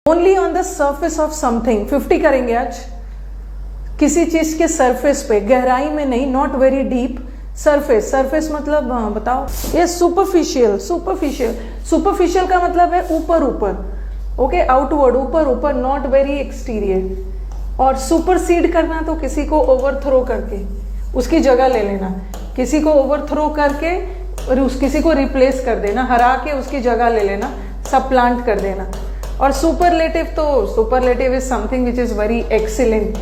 Only on the surface of something, 50 करेंगे आज। किसी चीज के सरफेस पे, गहराई में नहीं, not very deep, surface. Surface मतलब बताओ, ये सुपरफिशियल। सुपरफिशियल, सुपरफिशियल का मतलब है ऊपर ऊपर, ओके, आउटवर्ड, ऊपर ऊपर, नॉट वेरी एक्सटीरियर। और सुपरसीड करना तो किसी को ओवरथ्रो करके उसकी जगह ले लेना, किसी को ओवरथ्रो करके और किसी को रिप्लेस कर देना, हरा के उसकी जगह ले लेना, सप्लांट कर देना। और सुपरलेटिव, तो superlative is something which is very excellent.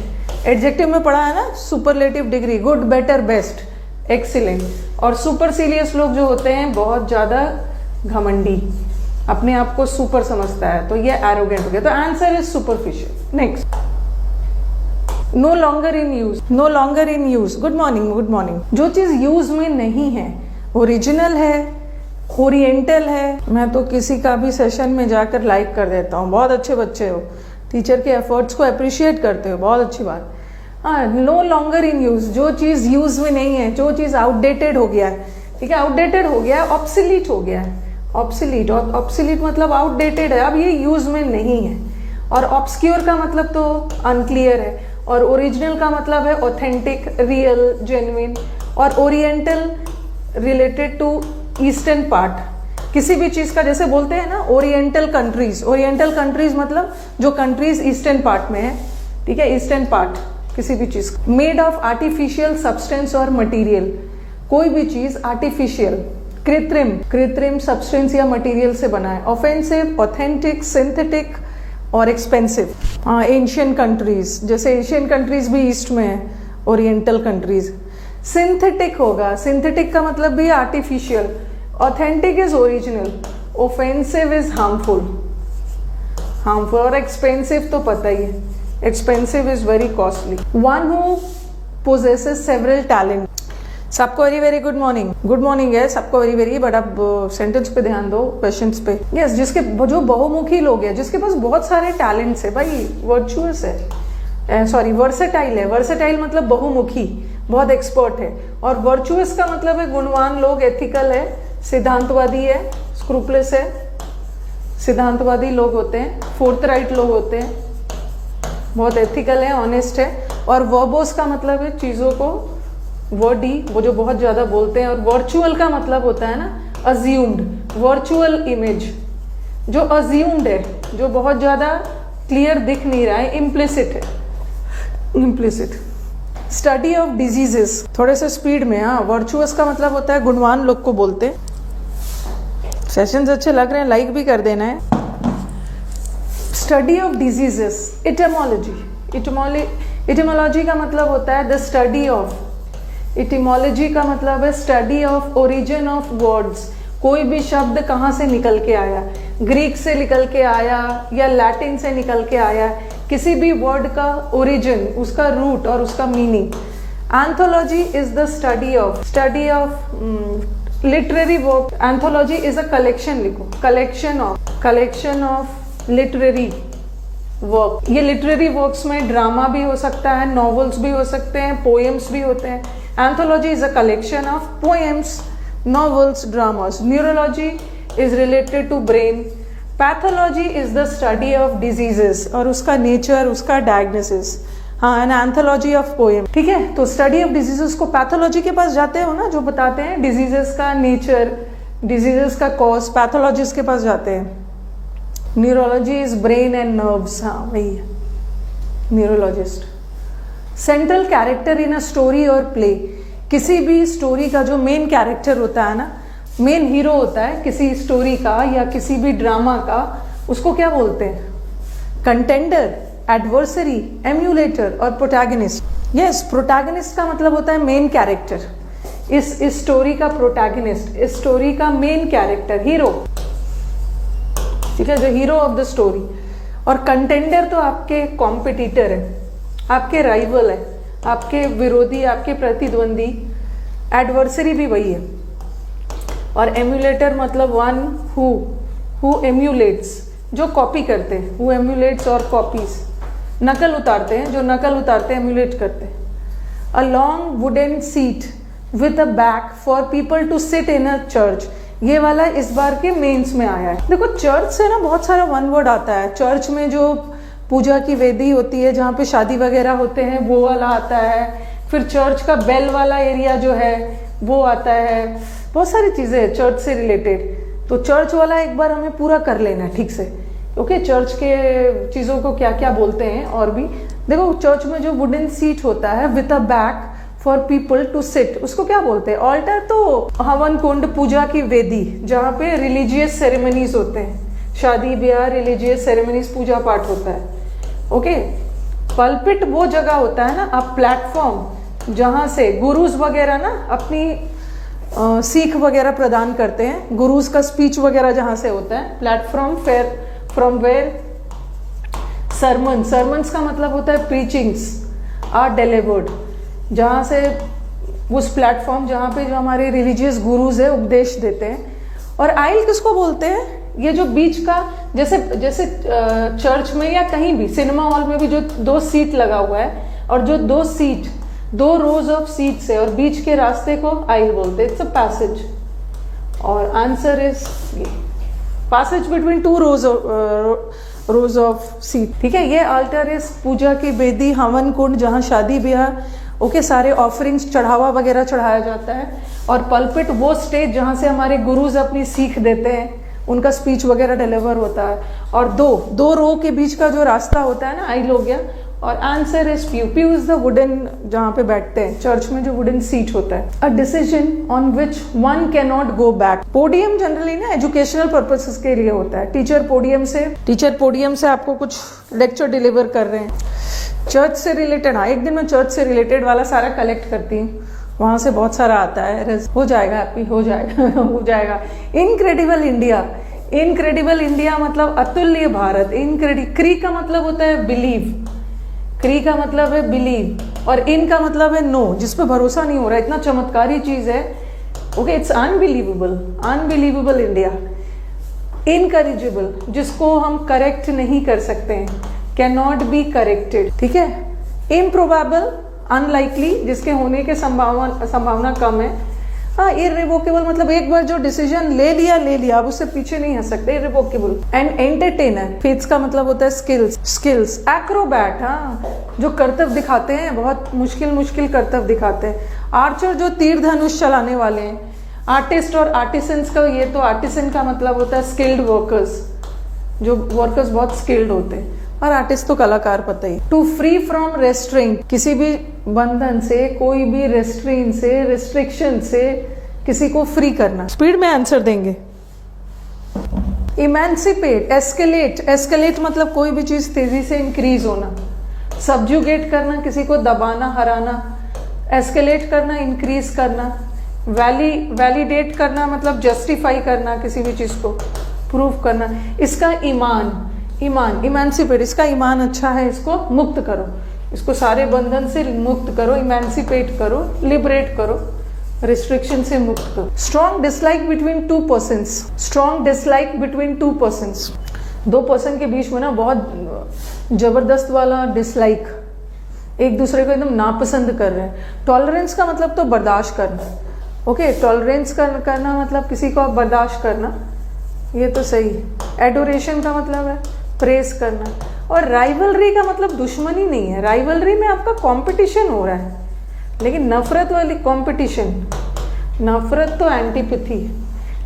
Adjective में पढ़ा है ना, superlative degree, good, better, best, excellent. और सुपरसीलियस लोग जो होते हैं बहुत ज्यादा घमंडी, अपने आप को सुपर समझता है, तो ये एरोगेंट हो गया। तो answer is superficial. Next, no longer in use. No longer in use, good morning, good morning. जो चीज यूज में नहीं है, ओरिजिनल है, ओरिएंटल है। मैं तो किसी का भी सेशन में जाकर लाइक कर देता हूँ, बहुत अच्छे बच्चे हो, टीचर के एफर्ट्स को अप्रिशिएट करते हो, बहुत अच्छी बात। हाँ, नो लॉन्गर इन यूज, जो चीज यूज में नहीं है, जो चीज आउटडेटेड हो गया है, ठीक है, आउटडेटेड हो गया है, ऑब्सोलीट हो गया है। ऑब्सोलीट, ऑब्सोलीट मतलब आउटडेटेड है, अब ये यूज में नहीं है। और ऑब्सक्योर का मतलब तो अनक्लियर है, और ओरिजिनल का मतलब है ऑथेंटिक, रियल, जेन्युइन। और oriental related to eastern part, किसी भी चीज का, जैसे बोलते हैं ना ओरिएंटल कंट्रीज। ओरिएंटल कंट्रीज मतलब जो कंट्रीज ईस्टर्न पार्ट में है, ठीक है, ईस्टर्न पार्ट किसी भी चीज। मेड ऑफ आर्टिफिशियल सब्सटेंस और मटेरियल, कोई भी चीज आर्टिफिशियल, कृत्रिम, कृत्रिम सब्सटेंस या मटेरियल से बना है। ऑफेंसिव, ऑथेंटिक, सिंथेटिक और एक्सपेंसिव। एशियन कंट्रीज, जैसे एशियन कंट्रीज भी ईस्ट में है, ओरिएंटल कंट्रीज। सिंथेटिक होगा, सिंथेटिक का मतलब भी artificial. Authentic is original, offensive is harmful, harmful. और एक्सपेंसिव तो पता ही है, expensive is very costly. One who possesses several talent. सबको very very good morning, good morning है सबको वेरी वेरी। बट अब सेंटेंस पे ध्यान दो, क्वेश्चंस पे। यस, जिसके जो बहुमुखी लोग हैं, जिसके पास बहुत सारे टैलेंट्स है, भाई वर्चुअस है, सॉरी वर्सेटाइल है। वर्सेटाइल मतलब बहुमुखी, बहुत एक्सपर्ट है। और वर्चुअस का मतलब है गुणवान लोग, एथिकल है, सिद्धांतवादी है, स्क्रूपलेस है, सिद्धांतवादी लोग होते हैं, फोर्थराइट लोग होते हैं, बहुत एथिकल है, ऑनेस्ट है। और वर्बोस का मतलब है चीजों को, वर्डी, वो जो बहुत ज्यादा बोलते हैं। और वर्चुअल का मतलब होता है ना अज्यूम्ड, वर्चुअल इमेज, जो अज्यूम्ड है, जो बहुत ज्यादा क्लियर दिख नहीं रहा है, इम्प्लिसिट है, इम्प्लिसिट। स्टडी ऑफ डिजीजेस, थोड़े से स्पीड में। हाँ, वर्चुअस का मतलब होता है गुणवान लोग को बोलते हैं। सेशंस अच्छे लग रहे हैं, लाइक भी कर देना है। Study of diseases, etymology, etymology का मतलब होता है द स्टडी ऑफ, इटिमोलॉजी का मतलब है study of origin of words. कोई भी शब्द कहाँ से निकल के आया, ग्रीक से निकल के आया या लैटिन से निकल के आया, किसी भी वर्ड का ओरिजिन, उसका रूट और उसका meaning. Anthology is the study of literary work. Anthology is a collection, लिखो, कलेक्शन ऑफ लिटरेरी वर्क। ये लिटरेरी वर्क्स में ड्रामा भी हो सकता है, नॉवेल्स भी हो सकते हैं, पोएम्स भी होते हैं। Anthology is a collection of poems, novels, dramas. Neurology is related to brain. Pathology is the study of diseases और उसका nature, उसका diagnosis. हाँ, an anthology of poem. ठीक है, तो study of diseases को pathology के पास जाते हो ना, जो बताते हैं diseases का nature, diseases का cause, pathologist के पास जाते हैं। Neurology is brain and nerves. हाँ, वही है neurologist. Central character in a story or play. किसी भी स्टोरी का जो मेन कैरेक्टर होता है ना, मेन हीरो होता है किसी स्टोरी का या किसी भी ड्रामा का, उसको क्या बोलते हैं? कंटेंडर, एडवर्सरी, एम्यूलेटर और प्रोटैगनिस्ट। यस, प्रोटैगनिस्ट का मतलब होता है मेन कैरेक्टर। इस स्टोरी का प्रोटैगनिस्ट, इस स्टोरी का मेन कैरेक्टर, हीरो, ठीक है, जो हीरो ऑफ द स्टोरी। और कंटेंडर तो आपके कॉम्पिटिटर है, आपके राइवल है, आपके विरोधी, आपके प्रतिद्वंदी। एडवर्सरी भी वही है। और एम्यूलेटर मतलब वन हु एम्यूलेट्स, जो कॉपी करते हैं, हु एम्यूलेट्स और कॉपीज, नकल उतारते हैं, जो नकल उतारते हैं, एम्यूलेट करते हैं। A long wooden seat with a back for people to sit in a church. ये वाला इस बार के मेंस में आया है। देखो चर्च से ना बहुत सारा वन वर्ड आता है। चर्च में जो पूजा की वेदी होती है, जहाँ पे शादी वगैरह होते हैं, वो वाला आता है। फिर चर्च का बेल वाला एरिया जो है वो आता है। बहुत सारी चीजें हैं चर्च से रिलेटेड। तो चर्च वाला एक बार हमें पूरा कर लेना है ठीक से। ओके, चर्च के चीजों को क्या क्या बोलते हैं। और भी देखो, चर्च में जो वुडन सीट होता है with a back for people to sit, उसको क्या बोलते हैं? ऑल्टर। तो हवन कुंड, पूजा की वेदी, जहाँ पे रिलीजियस सेरेमनीज होते हैं, शादी ब्याह, रिलीजियस सेरेमनीज, पूजा पाठ होता है। ओके, पल्पिट वो जगह होता है ना, अब प्लेटफॉर्म जहाँ से गुरुज वगैरह ना अपनी सीख वगैरह प्रदान करते हैं। गुरुज का स्पीच वगैरह जहाँ से होता है। प्लेटफॉर्म फ्रॉम वेयर सरमन्स का मतलब होता है प्रीचिंग्स आर डिलीवर्ड, जहाँ से उस प्लेटफॉर्म जहाँ पे जो हमारे रिलीजियस गुरुज है उपदेश देते हैं। और आइल किसको बोलते हैं? ये जो बीच का, जैसे चर्च में या कहीं भी सिनेमा हॉल में भी जो 2 सीट लगा हुआ है, और जो 2 रोज ऑफ सीट्स है और बीच के रास्ते को आइल बोलते हैं। It's a passage. और आंसर इज ये, passage between 2 rose of seat. ठीक है, ये अल्टर इज पूजा की वेदी, हवन कुंड जहाँ शादी ब्याह ओके सारे ऑफरिंग्स चढ़ावा वगैरह चढ़ाया जाता है। और पल्पिट वो स्टेज जहाँ से हमारे गुरुज अपनी सीख देते हैं, उनका स्पीच वगैरह डिलीवर होता है। और दो रो के बीच का जो रास्ता होता है ना, आइल हो गया। और answer is pew. Pew is the wooden, जहाँ पे बैठते हैं चर्च में जो वुडन सीट होता है। A decision on which one can not go back. Podium generally ना एजुकेशनल पर्पसेस के लिए होता है। टीचर पोडियम से आपको कुछ लेक्चर डिलीवर कर रहे हैं। चर्च से रिलेटेड, हाँ, एक दिन मैं चर्च से रिलेटेड वाला सारा कलेक्ट करती हूँ, वहां से बहुत सारा आता है। हो जाएगा हैप्पी, हो जाएगा हो जाएगा। इनक्रेडिबल इंडिया मतलब अतुल्य भारत। क्री का मतलब होता है बिलीव, क्री का मतलब है बिलीव, और इन का मतलब है नो, जिस पे भरोसा नहीं हो रहा। इतना चमत्कारी चीज है। Okay, it's unbelievable India. Incorrigible, जिसको हम करेक्ट नहीं कर सकते हैं, कैन नॉट बी करेक्टेड। ठीक है। इम्प्रोबेबल, अनलाइकली, जिसके होने के संभावना कम है। हाँ, इररिवोकेबल मतलब एक बार जो डिसीजन ले लिया, अब उससे पीछे नहीं हट सकते। इररिवोकेबल। एंड एंटरटेनर, फेथ्स का मतलब होता है स्किल्स। एक्रोबैट, हाँ, जो करतब दिखाते हैं, बहुत मुश्किल करतब दिखाते हैं। आर्चर, जो तीर धनुष चलाने वाले हैं। आर्टिस्ट और आर्टिसंस का, ये तो आर्टिसन का मतलब होता है स्किल्ड वर्कर्स, जो वर्कर्स बहुत स्किल्ड होते हैं। और आर्टिस्ट तो कलाकार, पता ही। टू फ्री फ्रॉम रेस्ट्रेंट, किसी भी बंधन से, कोई भी रेस्ट्रेंट से, रिस्ट्रिक्शन से किसी को फ्री करना। स्पीड में आंसर देंगे। इमेंसिपेट, एस्केलेट मतलब कोई भी चीज तेजी से इंक्रीज होना। सब्जुगेट करना, किसी को दबाना, हराना। एस्केलेट करना, इंक्रीज करना। वैलिडेट करना मतलब जस्टिफाई करना, किसी भी चीज को प्रूव करना। इसका ईमान, इमेंसिपेट, इसका ईमान अच्छा है, इसको मुक्त करो, इसको सारे बंधन से मुक्त करो, इमेंसिपेट करो, लिबरेट करो, रिस्ट्रिक्शन से मुक्त करो। स्ट्रॉन्ग डिसलाइक बिटवीन 2 पर्सन्स, दो पर्सन के बीच में ना बहुत जबरदस्त वाला डिसलाइक, एक दूसरे को एकदम नापसंद कर रहे हैं। टॉलरेंस का मतलब तो बर्दाश्त करना। ओके, टॉलरेंस करना मतलब किसी को बर्दाश्त करना, ये तो सही है। एडोरेशन का मतलब है प्रेस करना। और राइवलरी का मतलब दुश्मनी नहीं है। राइवलरी में आपका कंपटीशन हो रहा है, लेकिन नफरत वाली कंपटीशन, नफरत तो एंटीपैथी,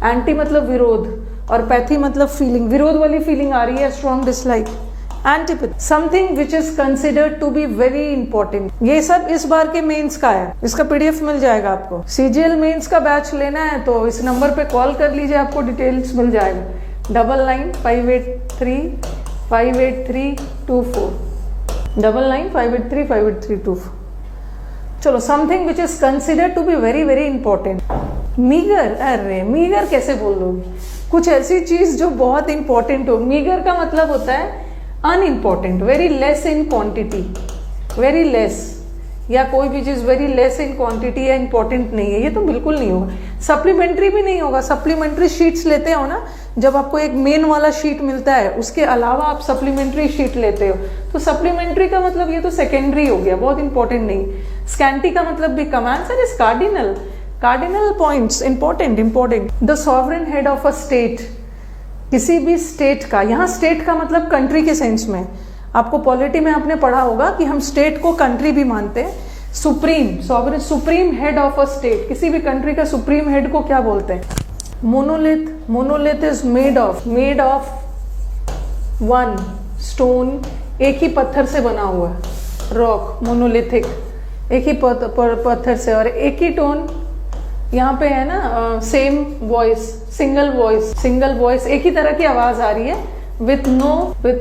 एंटी मतलब विरोध, और पैथी मतलब फीलिंग, विरोध वाली फीलिंग आ रही है। Strong dislike, antipathy. Something which is considered to be very important. ये सब इस बार के मेंस का है, इसका पीडीएफ मिल जाएगा आपको। सीजीएल मेंस का बैच लेना है तो इस नंबर पे कॉल कर लीजिए, आपको डिटेल्स मिल जाएगा। 9958358324, 9958358324। चलो, something which is considered to be very very important. Meagre, अरे मीगर कैसे बोल लोगे? कुछ ऐसी चीज जो बहुत इंपॉर्टेंट हो। मीगर का मतलब होता है unimportant, very less in quantity, very less, या कोई भी चीज वेरी लेस इन क्वांटिटी या इंपॉर्टेंट नहीं है, ये तो बिल्कुल नहीं होगा। सप्लीमेंट्री भी नहीं होगा। सप्लीमेंट्री शीट्स लेते हो ना, जब आपको एक मेन वाला शीट मिलता है, उसके अलावा आप सप्लीमेंट्री शीट लेते हो, तो सप्लीमेंट्री का मतलब ये तो सेकेंडरी हो गया, बहुत इंपॉर्टेंट नहीं। स्कैंटी का मतलब भी कम। Answer is cardinal. Cardinal points, important important. The sovereign head of a state, किसी भी स्टेट का, यहाँ स्टेट का मतलब कंट्री के सेंस में, आपको पॉलिटी में आपने पढ़ा होगा कि हम स्टेट को कंट्री भी मानते हैं। Supreme, sovereign, supreme head of a state, किसी भी कंट्री का सुप्रीम हेड को क्या बोलते हैं? Monolith, monolith is made of one stone, एक ही पत्थर से बना हुआ है, रॉक, मोनोलिथिक, एक ही पत्थर से, और एक ही टोन यहाँ पे है ना, सेम वॉइस, सिंगल वॉइस, एक ही तरह की आवाज आ रही है, with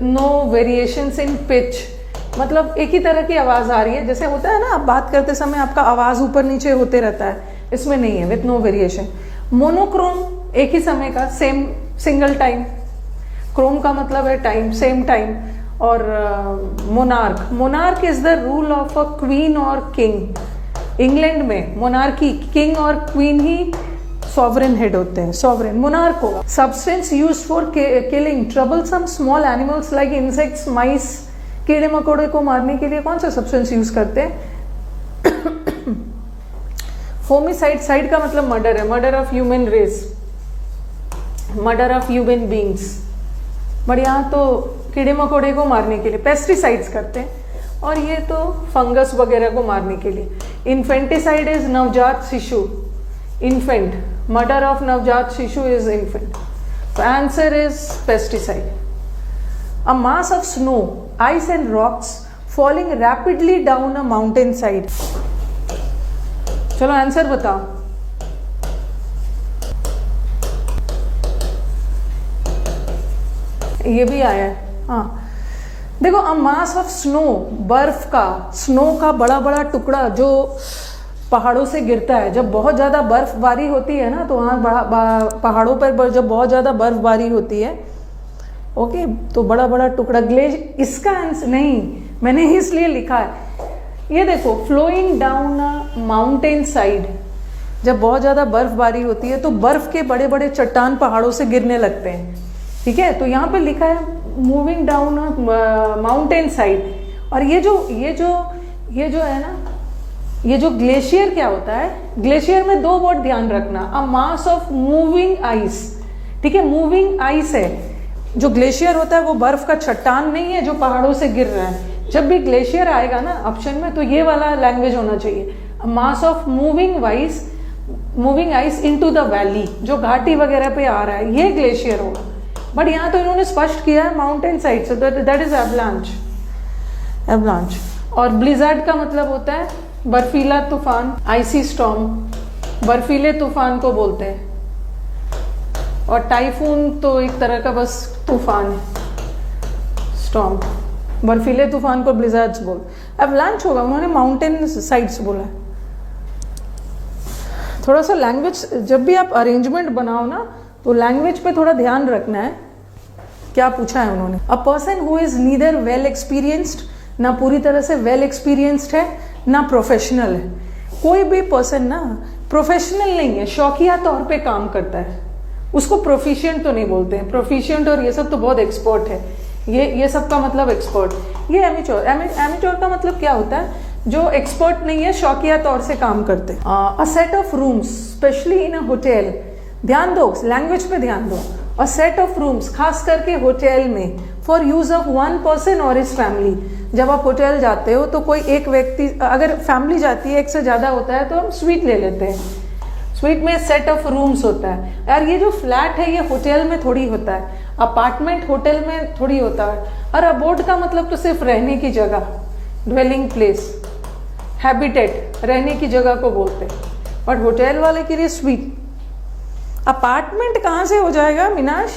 no variations in pitch, मतलब एक ही तरह की आवाज आ रही है। जैसे होता है ना, आप बात करते समय आपका आवाज ऊपर नीचे होते रहता है, इसमें नहीं है, विथ नो वेरिएशन। मोनोक्रोम, एक ही समय का, सेम, सिंगल टाइम, क्रोम का मतलब है टाइम, सेम टाइम। और monarch, monarch is the rule of a queen और किंग। इंग्लैंड में मोनार्की, किंग और क्वीन ही सॉवरेन हेड होते हैं, सॉवरेन, मोनार्क होगा। Substance used for killing troublesome small animals like insects, mice, कीड़े मकोड़े को मारने के लिए कौन सा सब्सटेंस यूज करते हैं? होमिसाइड, साइड का मतलब मर्डर है, murder of human race, murder of human beings, but यहाँ तो कीड़े मकोड़े को मारने के लिए पेस्टिसाइड्स करते हैं, और ये तो फंगस वगैरह को मारने के लिए। इन्फेंटिसाइड इज नवजात शिशु, इन्फेंट, मर्डर ऑफ नवजात शिशु इज इन्फेंट, तो answer is pesticide. A mass of snow, ice and rocks falling rapidly down a mountain side. चलो आंसर बताओ। ये भी आया है, हाँ देखो, अ मास ऑफ स्नो, बर्फ का, स्नो का बड़ा बड़ा टुकड़ा जो पहाड़ों से गिरता है, जब बहुत ज्यादा बर्फबारी होती है ना, तो वहाँ पहाड़ों पर जब बहुत ज्यादा बर्फबारी होती है, ओके, तो बड़ा बड़ा टुकड़ा, इसका आंसर नहीं, मैंने इसलिए लिखा है, ये देखो, flowing down a mountain side, जब बहुत ज्यादा बर्फबारी होती है तो बर्फ के बड़े बड़े चट्टान पहाड़ों से गिरने लगते हैं, ठीक है, तो यहाँ पे लिखा है मूविंग डाउन माउंटेन साइड। और ये जो है ना, ये जो ग्लेशियर क्या होता है, ग्लेशियर में दो वर्ड ध्यान रखना, अ मास ऑफ मूविंग आइस, ठीक है, मूविंग आइस है, जो ग्लेशियर होता है वो बर्फ का चट्टान नहीं है जो पहाड़ों से गिर रहा है। जब भी ग्लेशियर आएगा ना ऑप्शन में, तो ये वाला लैंग्वेज होना चाहिए, a mass of moving ice into the valley, जो घाटी वगैरह पे आ रहा है, ये ग्लेशियर होगा। बट यहाँ तो इन्होंने स्पष्ट किया है mountain side, so that is avalanche. और ब्लिज़ार्ड का मतलब होता है बर्फीला तूफान, आइसी स्टॉर्म, बर्फीले तूफान को बोलते हैं। और टाइफून तो एक तरह का बस तूफान है, स्टॉर्म, बर्फीले तूफान को ब्लिज़ार्ड्स बोल, एवलांच होगा, उन्होंने माउंटेन साइड्स बोला है। थोड़ा सा लैंग्वेज, जब भी आप अरेंजमेंट बनाओ ना, तो लैंग्वेज पे थोड़ा ध्यान रखना है। क्या पूछा है उन्होंने? अ person who is neither well experienced, ना पूरी तरह से वेल एक्सपीरियंस्ड है ना प्रोफेशनल है। कोई भी पर्सन ना प्रोफेशनल नहीं है, शौकिया तौर पे काम करता है, उसको प्रोफिशिएंट तो नहीं बोलते हैं। प्रोफिशिएंट और ये सब तो बहुत एक्सपर्ट है, ये सब का मतलब एक्सपर्ट। ये एमेच्योर, एमेच्योर का मतलब क्या होता है? जो एक्सपर्ट नहीं है, शौकिया तौर से काम करते हैं। A set of rooms, specially in a hotel, ध्यान दो लैंग्वेज पे ध्यान दो। अ सेट ऑफ रूम्स, खास करके होटल में, for use of one person और हिज फैमिली। जब आप होटल जाते हो तो कोई एक व्यक्ति, अगर फैमिली जाती है, एक से ज्यादा होता है, तो हम स्वीट ले लेते हैं। स्वीट में सेट ऑफ रूम्स होता है। यार ये जो फ्लैट है ये होटल में थोड़ी होता है, अपार्टमेंट होटल में थोड़ी होता है। और अबोर्ड का मतलब तो सिर्फ रहने की जगह, ड्वेलिंग प्लेस, हैबिटेट, रहने की जगह को बोलते हैं। बट होटल वाले के लिए स्वीट। अपार्टमेंट कहाँ से हो जाएगा मीनाश?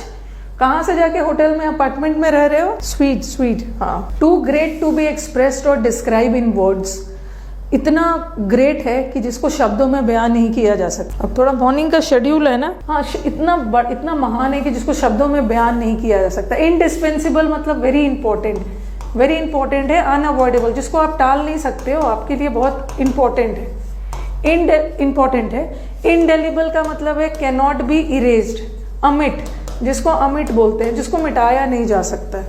कहाँ से जाके होटल में अपार्टमेंट में रह रहे हो? स्वीट, स्वीट, हाँ। Too great to be expressed और डिस्क्राइब इन वर्ड्स, इतना ग्रेट है कि जिसको शब्दों में बयान नहीं किया जा सकता। अब थोड़ा मॉर्निंग का शेड्यूल है ना, हाँ, इतना महान है कि जिसको शब्दों में बयान नहीं किया जा सकता। इनडिस्पेंसिबल मतलब वेरी इंपॉर्टेंट है। अनअवॉइडेबल, जिसको आप टाल नहीं सकते हो, आपके लिए बहुत इंपॉर्टेंट है। इंपॉर्टेंट है। इनडेलिबल का मतलब है कैन नॉट बी इरेज्ड। अमिट, जिसको अमिट बोलते हैं, जिसको मिटाया नहीं जा सकता।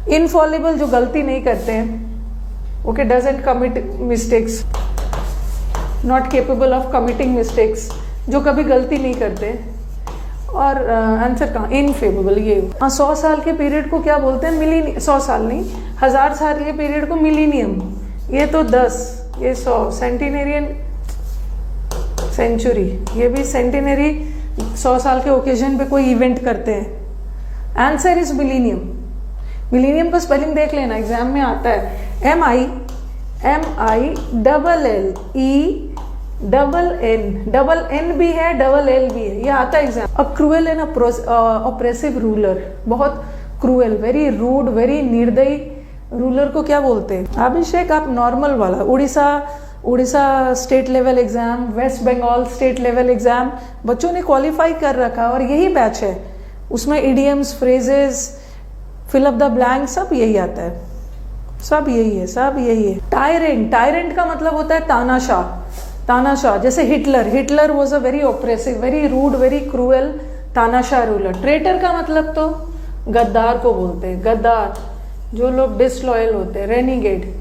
इनफॉलिबल, जो गलती नहीं करते हैं, okay, doesn't commit mistakes. Not capable of committing mistakes, जो कभी गलती नहीं करते। और आंसर कहाँ, इनफेमेबल, ये 100 साल के पीरियड को क्या बोलते हैं, मिलीनियम। 100 साल नहीं, 1000 साल के पीरियड को मिलीनियम। ये तो 10, ये 100, सेंटिनेरियन सेंचुरी, ये भी सेंटिनरी, 100 साल के ओकेजन पे कोई इवेंट करते हैं। Answer is millennium. मिलीनियम का स्पेलिंग देख लेना, एग्जाम में आता है, MILLE डबल एन भी है, डबल एल भी है, ये आता है exam. A cruel and oppressive ruler, बहुत क्रूएल, वेरी रूड, वेरी निर्दयी रूलर को क्या बोलते हैं? अभिषेक, आप नॉर्मल वाला, Orissa state level exam, West Bengal state level exam बच्चों ने क्वालिफाई कर रखा, और यही बैच है, उसमें idioms, phrases, fill up the blank, सब यही आता है, सब यही है, सब यही है। टायरेंट, टायरेंट का मतलब होता है तानाशाह, तानाशाह। जैसे Hitler was a very oppressive, very rude, very cruel, तानाशाह रूलर। ट्रेटर का मतलब तो गद्दार को बोलते हैं, गद्दार, जो लोग डिसलॉयल होते हैं, रेनिगेड।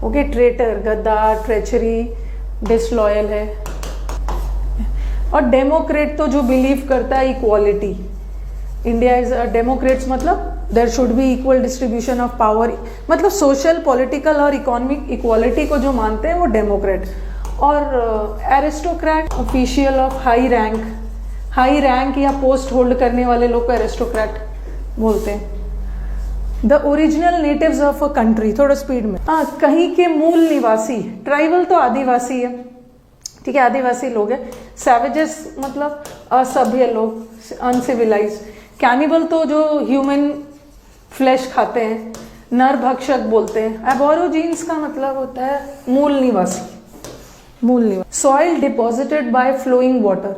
ओके, ट्रेटर, गद्दार, ट्रेचरी, डिसलॉयल है। और डेमोक्रेट तो जो बिलीव करता है इक्वालिटी, इंडिया इज डेमोक्रेट्स, मतलब there should be equal distribution of power, मतलब सोशल, पॉलिटिकल और इकोनॉमिक इक्वालिटी को जो मानते हैं वो डेमोक्रेट। और aristocrat, official of high rank, high rank या पोस्ट होल्ड करने वाले लोग को एरिस्टोक्रेट बोलते हैं। The original natives of a country, थोड़ा स्पीड में, कहीं के मूल निवासी। ट्राइबल तो आदिवासी है, ठीक है, आदिवासी लोग हैं। सैवेजेस मतलब असभ्य लोग, अनसिविलाइज। कैनिबल तो जो ह्यूमन फ्लैश खाते हैं, नरभक्षक बोलते हैं। एबोरिजिन्स का मतलब होता है मूल निवासी, मूल निवासी। Soil deposited by flowing water,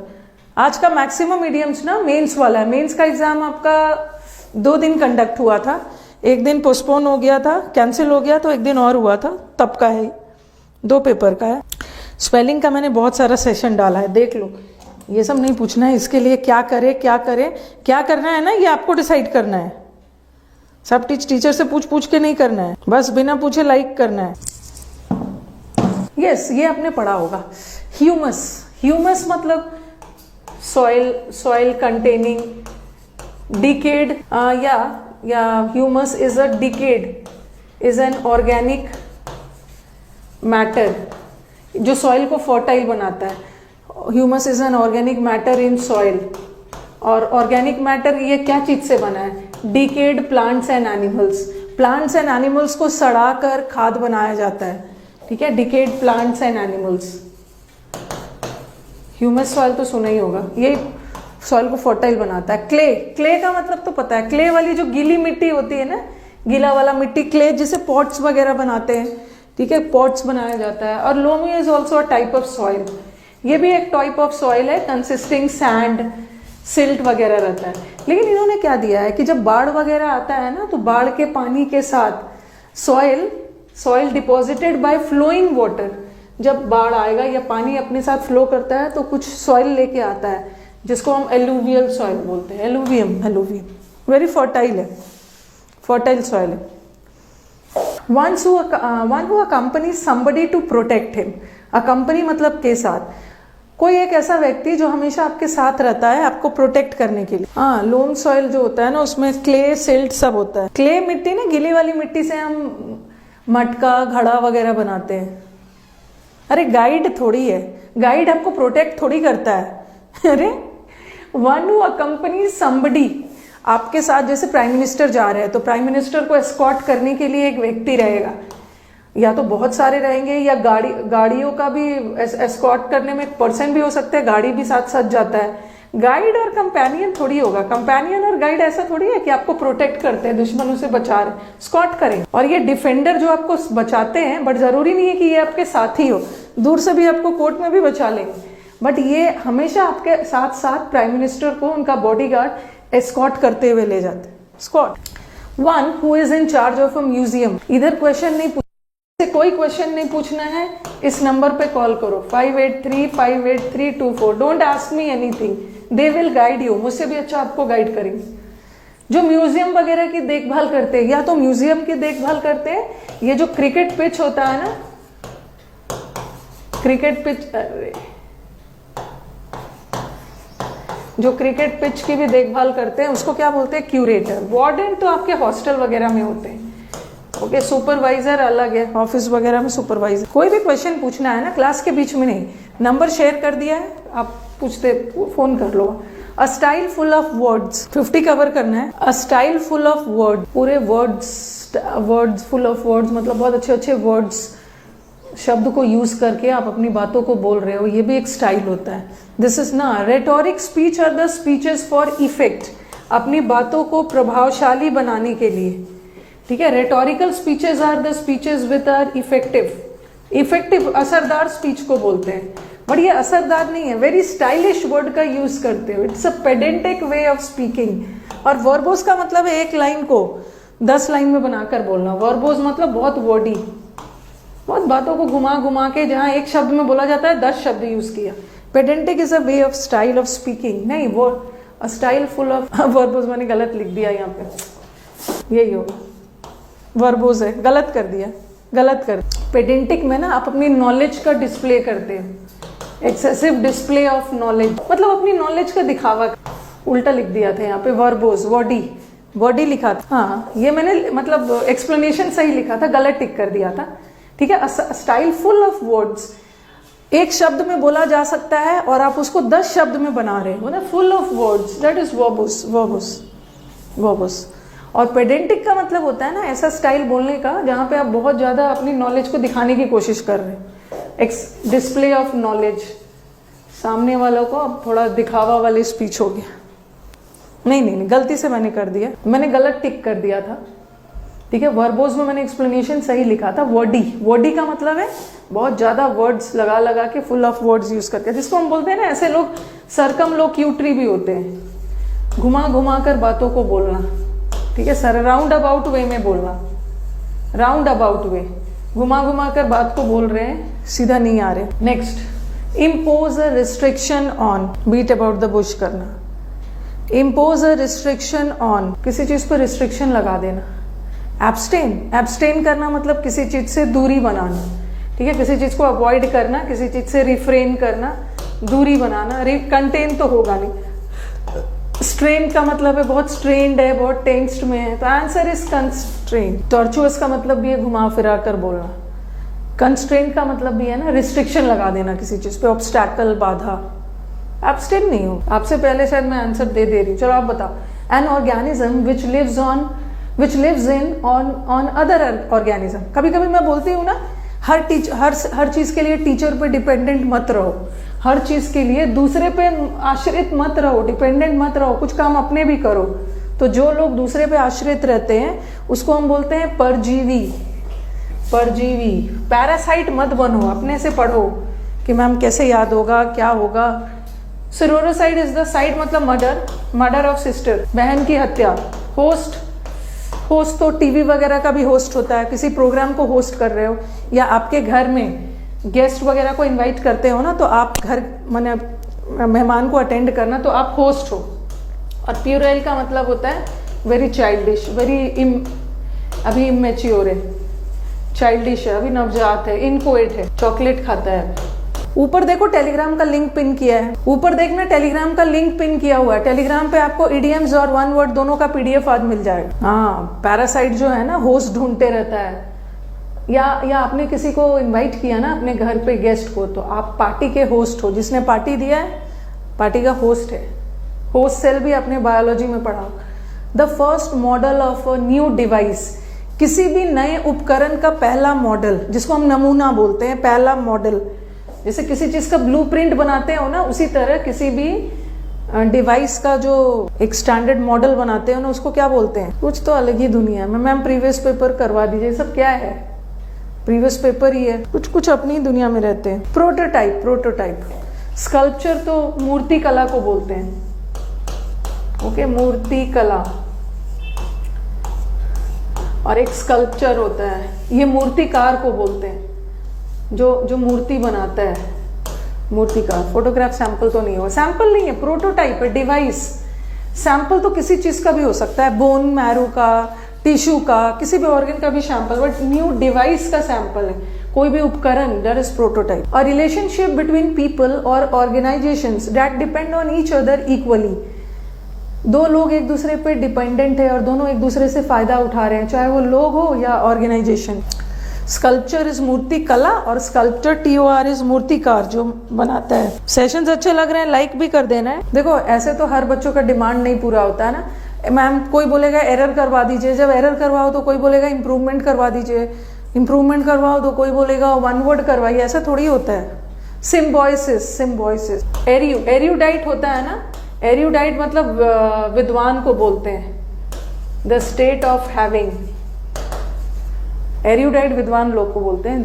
आज का मैक्सिमम मीडियम्स ना मेंस वाला है। मेंस का एग्जाम आपका 2 दिन कंडक्ट हुआ था, एक दिन पोस्टपोन हो गया था, कैंसिल हो गया, तो एक दिन और हुआ था, तब का है, 2 पेपर का है। स्पेलिंग का मैंने बहुत सारा सेशन डाला है, देख लो, ये सब नहीं पूछना है। इसके लिए क्या करे, क्या करे, क्या करना है ना, ये आपको डिसाइड करना है। सब टीचर से पूछ के नहीं करना है, बस बिना पूछे लाइक करना है। यस, ये आपने पढ़ा होगा। ह्यूमस, ह्यूमस मतलब सॉइल कंटेनिंग, डिकेड, या humus is a decade, is an organic matter जो सॉइल को फर्टाइल बनाता है। Humus is an organic matter in soil. और ऑर्गेनिक मैटर ये क्या चीज से बना है? Decade plants and animals. Plants and animals को सड़ा कर खाद बनाया जाता है, ठीक है, decade plants and animals. Humus soil तो सुना ही होगा, ये सॉइल को फर्टाइल बनाता है। क्ले, क्ले का मतलब तो पता है, क्ले वाली जो गीली मिट्टी होती है ना, गीला वाला मिट्टी, क्ले जिसे पॉट्स वगैरह बनाते हैं, ठीक है, पॉट्स बनाया जाता है। और loamy is also a type of soil, ये भी एक टाइप ऑफ सॉइल है, कंसिस्टिंग सैंड, सिल्ट वगैरह रहता है। लेकिन इन्होंने क्या दिया है कि जब बाढ़ वगैरह आता है ना, तो बाढ़ के पानी के साथ soil deposited by flowing water, जब बाढ़ आएगा या पानी अपने साथ फ्लो करता है तो कुछ सॉइल लेके आता है, जिसको हम एलुवियल सॉइल बोलते हैं। एलुवियम वेरी फर्टाइल है, फर्टाइल सॉइल है। One who accompanies somebody to protect him, accompany मतलब के साथ, कोई एक ऐसा व्यक्ति जो हमेशा आपके साथ रहता है आपको प्रोटेक्ट करने के लिए। हाँ, लोम सॉइल जो होता है ना, उसमें क्ले, सिल्ट सब होता है। क्ले मिट्टी ना, गीली वाली मिट्टी से हम मटका, घड़ा वगैरह बनाते हैं। अरे गाइड थोड़ी है, गाइड आपको प्रोटेक्ट थोड़ी करता है। अरे वन हु accompanies somebody, आपके साथ, जैसे प्राइम मिनिस्टर जा रहे हैं तो प्राइम मिनिस्टर को एस्कॉर्ट करने के लिए एक व्यक्ति रहेगा, या तो बहुत सारे रहेंगे, या गाड़ियों का भी एस्कॉर्ट करने में एक पर्सन भी हो सकता है, गाड़ी भी साथ साथ जाता है। गाइड और कंपेनियन थोड़ी होगा, कंपेनियन और गाइड ऐसा थोड़ी है कि आपको प्रोटेक्ट करते हैं, दुश्मनों से बचा रहे, स्कॉट करें। और ये डिफेंडर जो आपको बचाते हैं, बट जरूरी नहीं है कि ये आपके साथ ही हो, दूर से भी आपको कोर्ट में भी बचा लेंगे, बट ये हमेशा आपके साथ साथ प्राइम मिनिस्टर को उनका बॉडीगार्ड एस्कॉट करते हुए ले जाते हैं। स्कॉट। One who is in charge of a museum. इधर क्वेश्चन नहीं कोई क्वेश्चन नहीं पूछना है, इस नंबर पे कॉल करो 58358324। Don't ask me anything, they will guide you, मुझसे भी अच्छा आपको गाइड करेंगे। जो म्यूजियम वगैरह की देखभाल करते हैं, या तो म्यूजियम की देखभाल करते हैं, ये जो क्रिकेट पिच होता है ना, क्रिकेट पिच, अरे जो क्रिकेट पिच की भी देखभाल करते हैं उसको क्या बोलते हैं? क्यूरेटर। वार्डन तो आपके हॉस्टल वगैरह में होते हैं। ओके, सुपरवाइजर अलग है, ऑफिस वगैरह में सुपरवाइजर। कोई भी क्वेश्चन पूछना है ना क्लास के बीच में नहीं, नंबर शेयर कर दिया है, आप पूछते फोन कर लो। A style full of words, 50 cover करना है। A style full of word, पूरे वर्ड्स फुल ऑफ वर्ड्स मतलब बहुत अच्छे अच्छे वर्ड्स, शब्द को यूज करके आप अपनी बातों को बोल रहे हो, ये भी एक स्टाइल होता है। दिस इज ना rhetoric speech are the speeches for effect, अपनी बातों को प्रभावशाली बनाने के लिए, ठीक है। Rhetorical speeches are the speeches with are effective असरदार स्पीच को बोलते हैं, बट ये असरदार नहीं है, वेरी स्टाइलिश वर्ड का यूज करते हो, it's a pedantic way of speaking. और वर्बोस का मतलब है एक लाइन को 10 लाइन में बनाकर बोलना। वर्बोस मतलब बहुत वर्डी, बहुत बातों को घुमा घुमा के, जहां एक शब्द में बोला जाता है 10 शब्द यूज किया। Pedantic is a way of style of speaking, नहीं वो अ स्टाइल फुल ऑफ वर्बोस, मैंने गलत लिख दिया यहाँ पे, यही होगा, वर्बोस है, गलत कर दिया, गलत कर। पेडेंटिक में ना आप अपनी नॉलेज का डिस्प्ले करते हो, एक्सेसिव डिस्प्ले ऑफ नॉलेज, मतलब अपनी नॉलेज का दिखावा, उल्टा लिख दिया था यहाँ पे, वर्बोस बॉडी लिखा था। हाँ, ये मैंने मतलब एक्सप्लेनेशन सही लिखा था, गलत टिक कर दिया था, ठीक है। स्टाइल फुल ऑफ वर्ड्स, एक शब्द में बोला जा सकता है और आप उसको 10 शब्द में बना रहे हो ना, full of words, that is verbose. और पेडेंटिक का मतलब होता है ना ऐसा स्टाइल बोलने का जहां पे आप बहुत ज्यादा अपनी नॉलेज को दिखाने की कोशिश कर रहे हो, डिस्प्ले ऑफ नॉलेज, सामने वालों को अब थोड़ा दिखावा वाली स्पीच हो गया। नहीं, गलती से मैंने कर दिया, मैंने गलत टिक कर दिया था, ठीक है। वर्बोस में मैंने एक्सप्लेनेशन सही लिखा था। वर्डी का मतलब है बहुत ज्यादा वर्ड्स लगा के, फुल ऑफ वर्ड्स यूज करके, जिसको हम बोलते हैं ना, ऐसे लोग सर्कमलोक्यूटरी भी होते हैं, घुमा कर बातों को बोलना, ठीक है। सर राउंड अबाउट वे में बोलना, राउंड अबाउट वे, घुमा कर बात को बोल रहे हैं, सीधा नहीं आ रहे। Next, impose a restriction on, beat about the bush करना। इम्पोज अ रिस्ट्रिक्शन ऑन, किसी चीज पर रिस्ट्रिक्शन लगा देना। एब्सटेन करना मतलब किसी चीज से दूरी बनाना, ठीक है, किसी चीज को अवॉइड करना, किसी चीज से रिफ्रेन करना, दूरी बनाना। कंटेन तो होगा नहीं। स्ट्रेन का मतलब है बहुत स्ट्रेन्ड है, बहुत टेंस्ड में है, तो आंसर इज कंस्ट्रेन। टॉर्चुअस का मतलब भी है घुमा फिरा कर बोलना। कंस्ट्रेन का मतलब भी है ना रिस्ट्रिक्शन लगा देना किसी चीज पे, ऑब्स्टैकल, बाधा। एब्सटेन नहीं हो, आपसे पहले शायद मैं आंसर दे रही हूँ, चलो आप बताओ। An organism which lives in on other organism. कभी कभी मैं बोलती हूँ ना, हर चीज के लिए टीचर पे डिपेंडेंट मत रहो, हर चीज के लिए दूसरे पे आश्रित मत रहो, डिपेंडेंट मत रहो, कुछ काम अपने भी करो। तो जो लोग दूसरे पे आश्रित रहते हैं उसको हम बोलते हैं परजीवी। पैरासाइट मत बनो, अपने से पढ़ो कि मैम कैसे याद होगा, क्या होगा। सिरोरोसाइड इज द साइड मतलब मर्डर ऑफ सिस्टर, बहन की हत्या। होस्ट तो टीवी वगैरह का भी होस्ट होता है, किसी प्रोग्राम को होस्ट कर रहे हो, या आपके घर में गेस्ट वगैरह को इनवाइट करते हो ना, तो आप घर माने मेहमान को अटेंड करना, तो आप होस्ट हो। और प्यूरेल का मतलब होता है वेरी चाइल्डिश, अभी इमेच्योर है, चाइल्डिश है, अभी नवजात है, इनकोएट है, चॉकलेट खाता है। ऊपर देखो टेलीग्राम का लिंक पिन किया है, ऊपर देखना टेलीग्राम का लिंक पिन किया हुआ है। टेलीग्राम पे आपको इडियम्स और वन वर्ड दोनों का पीडीएफ आज मिल जाएगा। हाँ, पैरासाइट जो है ना होस्ट ढूंढते रहता है, या आपने किसी को इनवाइट किया ना अपने घर पे गेस्ट को, तो आप पार्टी के होस्ट हो, जिसने पार्टी दिया है पार्टी का होस्ट है। होस्ट सेल भी अपने बायोलॉजी में पढ़ा। The first model of a new device, किसी भी नए उपकरण का पहला मॉडल, जिसको हम नमूना बोलते हैं, पहला मॉडल। जैसे किसी चीज का ब्लूप्रिंट बनाते हो ना, उसी तरह किसी भी डिवाइस का जो एक स्टैंडर्ड मॉडल बनाते हो ना, उसको क्या बोलते हैं? कुछ तो अलग ही दुनिया में। मैम प्रीवियस पेपर करवा दीजिए, सब क्या है? प्रीवियस पेपर ही है, कुछ अपनी दुनिया में रहते हैं। प्रोटोटाइप। स्कल्पचर तो मूर्ति कला को बोलते हैं। ओके, मूर्ति कला। और एक स्कल्पचर होता है, ये मूर्तिकार को बोलते हैं, जो मूर्ति बनाता है, मूर्तिकार। फोटोग्राफ सैंपल तो नहीं हो, सैंपल नहीं है, प्रोटोटाइप है, डिवाइस। सैंपल तो किसी चीज का भी हो सकता है, बोन मैरो का, टिश्यू का, किसी भी ऑर्गन का भी सैंपल, बट न्यू डिवाइस का सैंपल है, कोई भी उपकरण, दैट इज प्रोटोटाइप। और रिलेशनशिप बिटवीन पीपल और organisations that depend on each other equally. दो लोग एक दूसरे पे डिपेंडेंट है और दोनों एक दूसरे से फायदा उठा रहे हैं, चाहे वो लोग हो या ऑर्गेनाइजेशन। स्कल्पचर इज मूर्ति कला और स्कल्पचर TOR इज मूर्तिकार, जो बनाता है। सेशंस अच्छे लग रहे हैं, लाइक भी कर देना है। देखो ऐसे तो हर बच्चों का डिमांड नहीं पूरा होता है ना। मैम कोई बोलेगा एरर करवा दीजिए, जब एरर करवाओ तो कोई बोलेगा इम्प्रूवमेंट करवा दीजिए, इम्प्रूवमेंट करवाओ तो कोई बोलेगा वन वर्ड करवाइए, ऐसा थोड़ी होता है। सिम्बॉयसिस। एरियोडाइट होता है ना, एरियोडाइट मतलब विद्वान को बोलते हैं, द स्टेट ऑफ हैविंग। एरियोडाइट विद्वान लोग को बोलते हैं,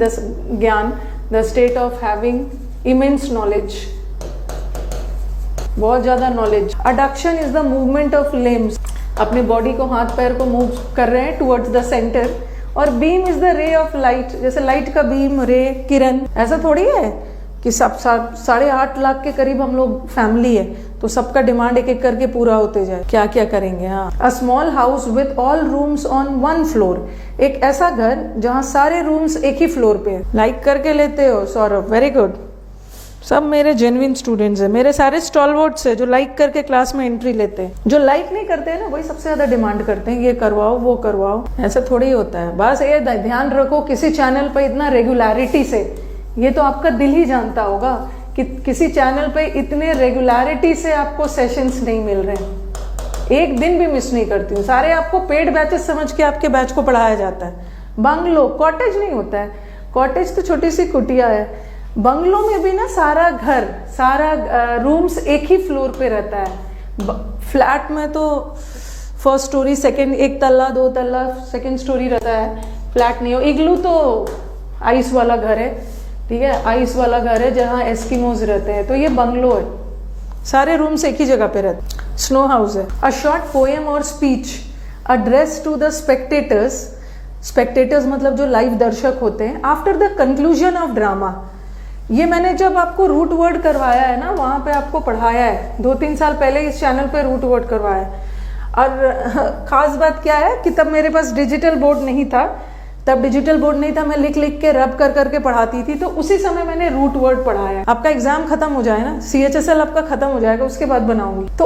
ज्ञान, the state of having immense knowledge, बहुत ज्यादा knowledge. Adduction is the movement of limbs, अपने बॉडी को, हाथ पैर को मूव कर रहे हैं टुवर्ड्स द सेंटर। और beam is the ray of light, जैसे लाइट का बीम, रे, किरण। ऐसा थोड़ी है कि सब 8.5 लाख के करीब हम लोग फैमिली है तो सबका डिमांड एक एक करके पूरा होते जाए, क्या क्या करेंगे। हाँ, a small house with all rooms on one floor, एक ऐसा घर जहाँ सारे रूम्स एक ही फ्लोर पे है। लाइक करके लेते हो सौरभ, वेरी गुड। सब मेरे जेन्युइन स्टूडेंट्स हैं, मेरे सारे स्टॉलवर्ड्स हैं जो लाइक करके क्लास में एंट्री लेते हैं। जो लाइक नहीं करते हैं ना वही सबसे ज्यादा डिमांड करते हैं, ये करवाओ वो करवाओ। ऐसा थोड़ी होता है। बस ये ध्यान रखो, किसी चैनल पर इतना रेगुलरिटी से, ये तो आपका दिल ही जानता होगा कि किसी चैनल पे इतने रेगुलरिटी से आपको सेशंस नहीं मिल रहे हैं। एक दिन भी मिस नहीं करती हूँ, सारे आपको पेड बैचेस समझ के आपके बैच को पढ़ाया जाता है। बंगलो, कॉटेज नहीं होता है, कॉटेज तो छोटी सी कुटिया है। बंगलों में भी ना सारा घर, सारा रूम्स एक ही फ्लोर पे रहता है। फ्लैट में तो फर्स्ट स्टोरी, सेकंड, 1 तल्ला 2 तल्ला, सेकंड स्टोरी रहता है। फ्लैट नहीं हो। इग्लू तो आइस वाला घर है, ठीक है, आइस वाला घर है जहाँ एस्किमोज रहते हैं। तो ये बंगलो है, सारे रूम्स एक ही जगह पे रहते हैं। स्नो हाउस है। अ शॉर्ट पोएम और speech address to the spectators, spectators मतलब जो लाइव दर्शक होते हैं, after the conclusion of drama. ये मैंने जब आपको रूट वर्ड करवाया है ना, वहां पे आपको पढ़ाया है 2-3 साल पहले इस चैनल पे रूट वर्ड करवाया है। और खास बात क्या है कि तब मेरे पास डिजिटल बोर्ड नहीं था, मैं लिख लिख के रब कर करके पढ़ाती थी, तो उसी समय मैंने रूट वर्ड पढ़ाया। आपका एग्जाम खत्म हो जाए ना, CHSL आपका खत्म हो जाएगा, उसके बाद बनाऊंगी। तो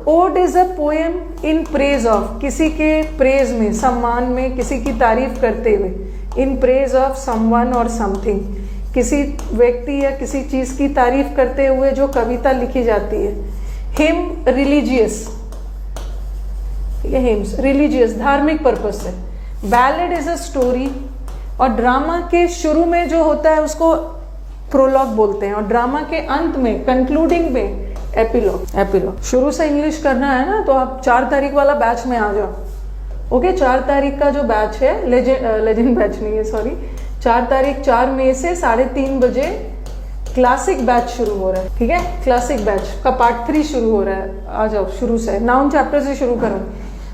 ode is a poem in praise of, किसी के प्रेज में, सम्मान में, किसी की तारीफ करते हुए। इन प्रेज ऑफ समवन और समथिंग, किसी व्यक्ति या किसी चीज की तारीफ करते हुए जो कविता लिखी जाती है। हिम रिलीजियस, हिम्स रिलीजियस, धार्मिक पर्पज से। बैलेड इज अ स्टोरी, और ड्रामा के शुरू में जो होता है उसको प्रोलॉग बोलते हैं, और ड्रामा के अंत में, कंक्लूडिंग में, एपिलॉग। शुरू से इंग्लिश करना है ना तो आप 4 तारीख वाला बैच में आ जाओ। ओके, 4 तारीख का जो बैच है, लेजेंड बैच नहीं है, सॉरी, 4 तारीख 4 मई से 3:30 बजे क्लासिक बैच शुरू हो रहा है, ठीक है। क्लासिक बैच का पार्ट 3 शुरू हो रहा है, आ जाओ शुरू से, नाउन चैप्टर से शुरू करो।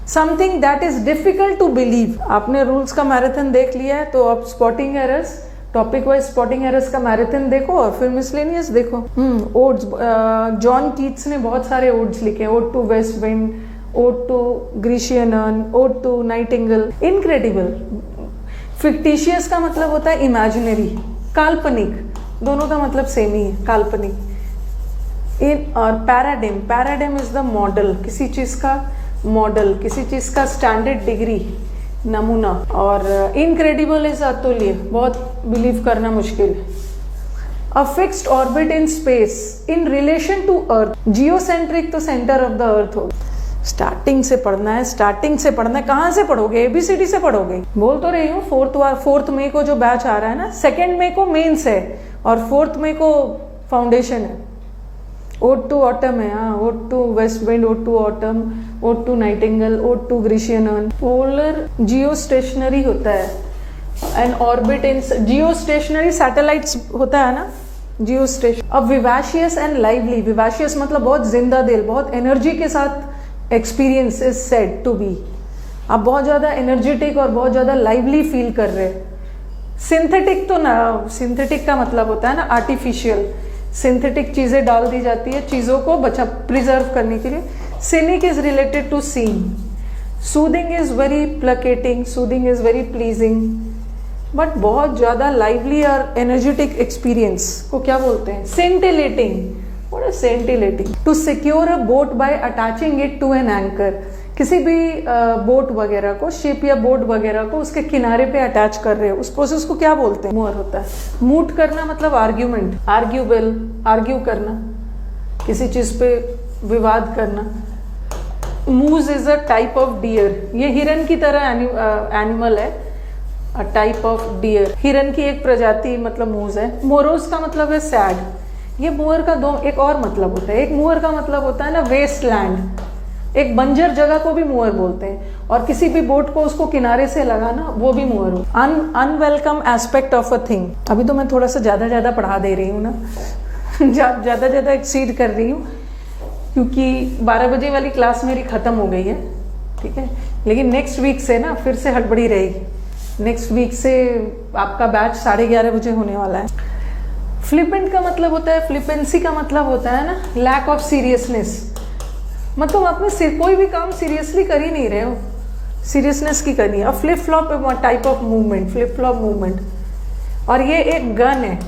Something that is difficult to believe, आपने रूल्स का मैराथन देख लिया है तो अब spotting errors, topic wise spotting errors का मैराथन देखो और फिर मिसलेनियस देखो। ओड्स, जॉन कीट्स ने बहुत सारे ओड्स लिखे, ode to west wind, ode to Grecian urn, ode to nightingale. Incredible. Fictitious का मतलब होता है इमेजिनरी, काल्पनिक, दोनों का मतलब सेम ही है, काल्पनिक। और पैराडिम इज द मॉडल, किसी चीज का मॉडल, किसी चीज का स्टैंडर्ड डिग्री, नमूना। और इनक्रेडिबल इज अतुल्य, बहुत बिलीव करना मुश्किल। A fixed orbit in space in relation to earth, geocentric तो सेंटर ऑफ द अर्थ हो। स्टार्टिंग से पढ़ना है, कहाँ से पढ़ोगे? ABCD से पढ़ोगे। बोल तो रही हूँ, 4 मई को जो बैच आ रहा है ना, 2 मई को मेंस है और 4 मई को फाउंडेशन है। ओड टू ऑटम है, हाँ, ode to west wind, ode to autumn, ode to nightingale, ode to Grecian urn. Polar geostationary होता है, and orbit in geostationary, satellites होता है ना, जियो स्टेशन। अब विवाशियस एंड लाइवली, विवाशियस मतलब बहुत जिंदा दिल, बहुत एनर्जी के साथ experience is said to be, आप बहुत ज्यादा एनर्जेटिक और बहुत ज्यादा लाइवली फील कर रहे हैं। सिंथेटिक तो ना, सिंथेटिक का मतलब होता है ना आर्टिफिशियल, सिंथेटिक चीजें डाल दी जाती है चीजों को प्रिजर्व करने के लिए। Scenic is related to scene, soothing is very placating, soothing is very pleasing, but बहुत ज्यादा लाइवली और एनर्जेटिक एक्सपीरियंस को क्या बोलते हैं? Scintillating. What is scintillating? To secure a boat by attaching it to an anchor. किसी भी boat वगैरह को, शिप या बोट वगैरह को उसके किनारे पे अटैच कर रहे हो, उस प्रोसेस को क्या बोलते हैं? मोअर होता है। मूट करना मतलब आर्ग्यूमेंट, आर्ग्यूबल, आर्ग्यू करना, किसी चीज पे विवाद करना। मूज is a type of dear, ये हिरन की तरह एनिमल है, अ टाइप ऑफ डियर। हिरन की एक प्रजाति मतलब मूज है। मोरोज का मतलब है सैड। ये मूअर का दो एक और मतलब होता है। एक मूअर का मतलब होता है ना वेस्ट लैंड, एक बंजर जगह को भी मूअर बोलते हैं, और किसी भी बोट को उसको किनारे से लगाना वो भी मूअर हो। Unwelcome aspect of a thing. अभी तो मैं थोड़ा सा ज्यादा पढ़ा दे रही हूँ ना ज्यादा एक्सीड कर रही हूँ, क्योंकि 12 बजे वाली क्लास मेरी खत्म हो गई है, ठीक है। लेकिन नेक्स्ट वीक से ना फिर से हड़बड़ी रहेगी। नेक्स्ट वीक से आपका बैच 11:30 बजे होने वाला है। फ्लिपेंट का मतलब होता है, फ्लिपेंसी का मतलब होता है ना लैक ऑफ सीरियसनेस, मतलब आपने कोई भी काम सीरियसली कर ही नहीं रहे हो, सीरियसनेस की करनी है। और flip flop type of movement, flip flop movement. और ये एक गन है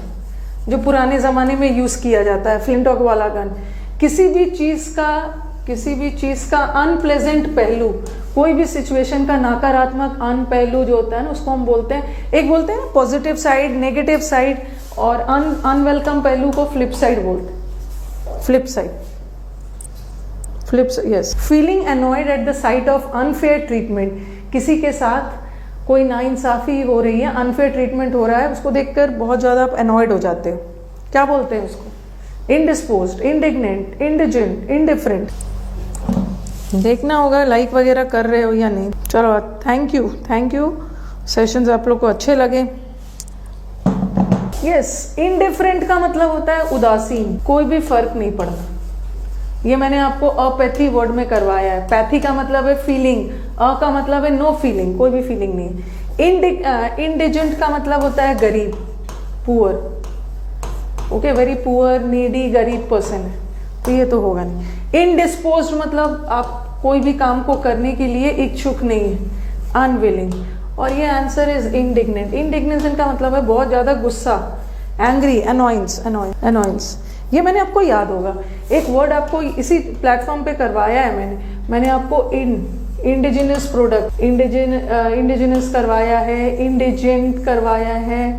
जो पुराने जमाने में यूज किया जाता है, फ्लिंटॉक वाला गन। किसी भी चीज का अनप्लेजेंट पहलू, कोई भी सिचुएशन का नकारात्मक अन पहलू जो होता है ना, उसको हम बोलते हैं, एक बोलते हैं पॉजिटिव साइड, नेगेटिव साइड, और अनवेलकम पहलू को फ्लिप साइड बोलते हैं। Flip side, yes. Feeling annoyed at the site of unfair treatment, किसी के साथ कोई नाइंसाफी हो रही है, अनफेयर ट्रीटमेंट हो रहा है, उसको देखकर बहुत ज्यादा आप अनॉयड हो जाते हो, क्या बोलते हैं उसको? इंडिस्पोज्ड, इंडिग्नेंट, इंडिजेंट, इंडिफरेंट। देखना होगा लाइक वगैरह कर रहे हो या नहीं। चलो, थैंक यू। सेशंस आप लोग को अच्छे लगे। यस, इंडिफरेंट का मतलब होता है उदासीन, कोई भी फर्क नहीं पड़ना। ये मैंने आपको अपैथी वर्ड में करवाया है। पैथी का मतलब है फीलिंग, अ का मतलब है नो फीलिंग, कोई भी फीलिंग नहीं। इंडिजेंट का मतलब होता है गरीब, poor. Okay, very poor, needy, गरीब पर्सन है, तो ये तो होगा नहीं। इनडिस्पोज्ड मतलब आप कोई भी काम को करने के लिए इच्छुक नहीं है, अनविलिंग। और ये आंसर इज इंडिग्नेंट। इंडिग्नेशन का मतलब है बहुत ज्यादा गुस्सा, एंग्री, अनॉयंस। ये मैंने आपको याद होगा, एक वर्ड आपको इसी प्लेटफॉर्म पे करवाया है मैंने आपको इंडिजिनस प्रोडक्ट, इंडिजिनस करवाया है, इंडिजेंट करवाया है,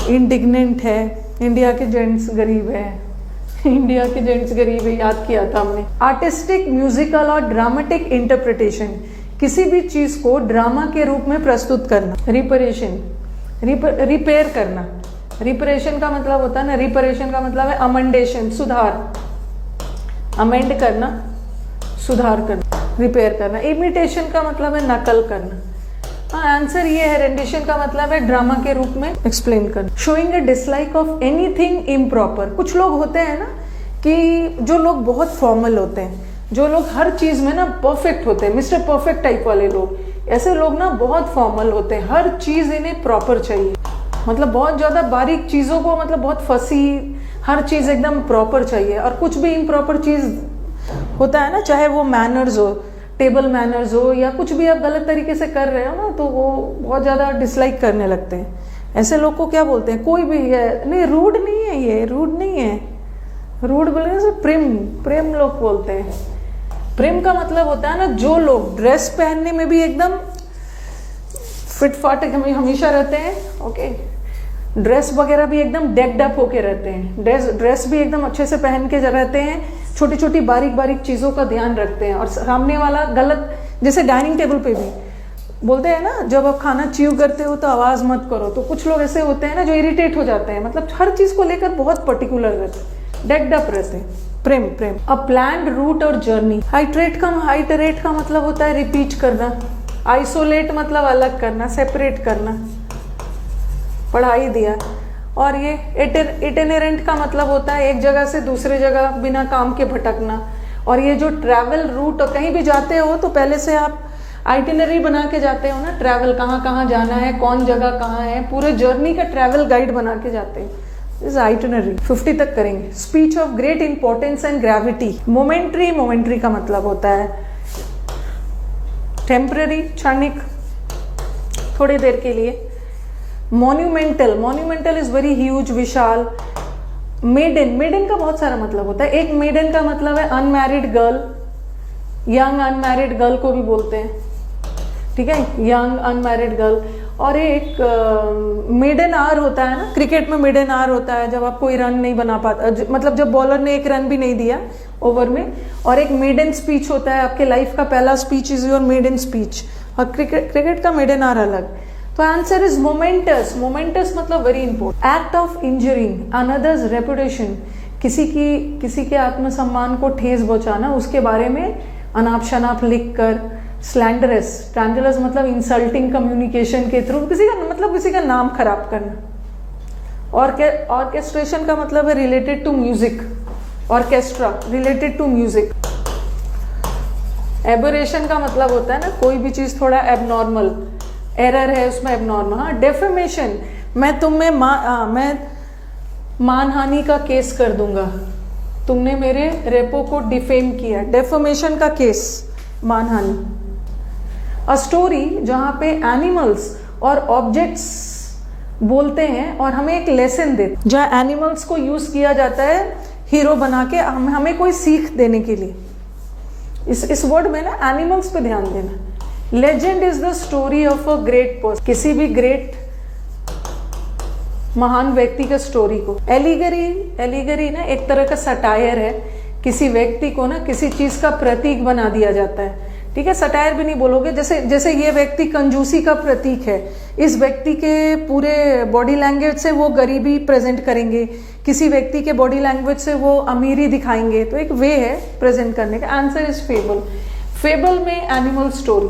इंडिग्नेंट है। इंडिया के जेंट्स गरीब है, इंडिया के जेंट्स गरीब है, याद किया था हमने। आर्टिस्टिक, म्यूजिकल और ड्रामेटिक इंटरप्रिटेशन, किसी भी चीज को ड्रामा के रूप में प्रस्तुत करना। रिपेयर करना। रिपरेशन का मतलब होता है ना, रिपरेशन का मतलब है अमेंडेशन, सुधार, अमेंड करना, सुधार करना, रिपेयर करना। इमिटेशन का मतलब है नकल करना। हाँ, आंसर ये है। रेंडिशन का मतलब है ड्रामा के रूप में एक्सप्लेन करना। Showing a dislike of anything improper. कुछ लोग होते हैं ना कि जो लोग बहुत फॉर्मल होते हैं, जो लोग हर चीज में ना परफेक्ट होते हैं, मिस्टर परफेक्ट टाइप वाले लोग, ऐसे लोग ना बहुत फॉर्मल होते हैं, हर चीज इन्हें प्रॉपर चाहिए, मतलब बहुत ज्यादा बारीक चीजों को, मतलब बहुत फंसी, हर चीज एकदम प्रॉपर चाहिए। और कुछ भी इम्प्रॉपर चीज होता है ना, चाहे वो मैनर्स हो, टेबल मैनर्स हो, या कुछ भी आप गलत तरीके से कर रहे हो ना, तो वो बहुत ज्यादा डिसलाइक करने लगते हैं। ऐसे लोग को क्या बोलते हैं? कोई भी है नहीं, रूड नहीं है, ये रूड नहीं है। रूड बोलने से प्रेम लोग बोलते हैं। प्रेम का मतलब होता है ना, जो लोग ड्रेस पहनने में भी एकदम फिट फाट हमेशा रहते हैं, ओके, ड्रेस वगैरह भी एकदम डेक्ड अप होके रहते हैं, ड्रेस भी एकदम अच्छे से पहन के रहते हैं, छोटी छोटी बारीक चीजों का ध्यान रखते हैं। और सामने वाला गलत, जैसे डाइनिंग टेबल पे भी बोलते हैं ना, जब आप खाना च्यू करते हो तो आवाज मत करो, तो कुछ लोग ऐसे होते हैं ना जो इरिटेट हो जाते हैं, मतलब हर चीज को लेकर बहुत पर्टिकुलर रहते हैं, डेक्ड अप रहते हैं। प्रेम। अ प्लान्ड रूट और जर्नी। हाइटरेट का मतलब होता है रिपीट करना। आइसोलेट मतलब अलग करना, सेपरेट करना, पढ़ाई दिया। और ये इटिनेरेंट का मतलब होता है एक जगह से दूसरे जगह बिना काम के भटकना। और ये जो ट्रैवल रूट, और कहीं भी जाते हो तो पहले से आप आइटिनरी बना के जाते हो ना, ट्रैवल कहाँ जाना है, कौन जगह कहाँ है, पूरे जर्नी का ट्रैवल गाइड बना के जाते हैं, इज आइटिनरी। 50 तक करेंगे। Speech of great importance and gravity. Momentary का मतलब होता है टेम्पररी, क्षणिक, थोड़ी देर के लिए। Monumental, monumental is very huge, विशाल। मेडन, मेडन का बहुत सारा मतलब होता है। एक मेडन का मतलब है unmarried girl, young unmarried girl को भी बोलते हैं, ठीक है, यंग अनमैरिड गर्ल। और एक मेडन आवर होता है ना, क्रिकेट में मेडन आवर होता है जब आप कोई रन नहीं बना पाता, मतलब जब बॉलर ने एक रन भी नहीं दिया ओवर में। और एक मेडन स्पीच होता है, आपके लाइफ का पहला speech is your maiden speech. और क्रिकेट का मेडन आवर अलग। तो आंसर इज मोमेंटस। मोमेंटस मतलब very important. Act of injuring another's reputation, किसी के आत्मसम्मान को ठेस पहुंचाना, उसके बारे में अनाप शनाप लिख कर। स्लैंडरस, स्लैंडरस मतलब इंसल्टिंग कम्युनिकेशन के थ्रू किसी का नाम खराब करना। ऑर्केस्ट्रेशन का मतलब है related to music, orchestra related to music. Aberration का मतलब होता है ना कोई भी चीज थोड़ा एबनॉर्मल, एरर है उसमें एबनॉर्मल। हाँ, डेफेमेशन, मैं मानहानि का केस कर दूंगा, तुमने मेरे रेपो को डिफेम किया, डेफेमेशन का केस, मानहानि। अ स्टोरी जहां पे एनिमल्स और ऑब्जेक्ट्स बोलते हैं और हमें एक लेसन देते, जहां एनिमल्स को यूज किया जाता है हीरो बना के हमें कोई सीख देने के लिए। इस वर्ड में ना एनिमल्स पे ध्यान देना। Legend is the story of a great person, किसी भी ग्रेट महान व्यक्ति का स्टोरी को। एलिगरी ना एक तरह का सटायर है, किसी व्यक्ति को ना किसी चीज का प्रतीक बना दिया जाता है, ठीक है। सटायर भी नहीं बोलोगे, जैसे ये व्यक्ति कंजूसी का प्रतीक है, इस व्यक्ति के पूरे बॉडी लैंग्वेज से वो गरीबी प्रेजेंट करेंगे, किसी व्यक्ति के बॉडी लैंग्वेज से वो अमीरी दिखाएंगे, तो एक वे है प्रेजेंट करने का। Answer is fable. फेबल में एनिमल स्टोरी,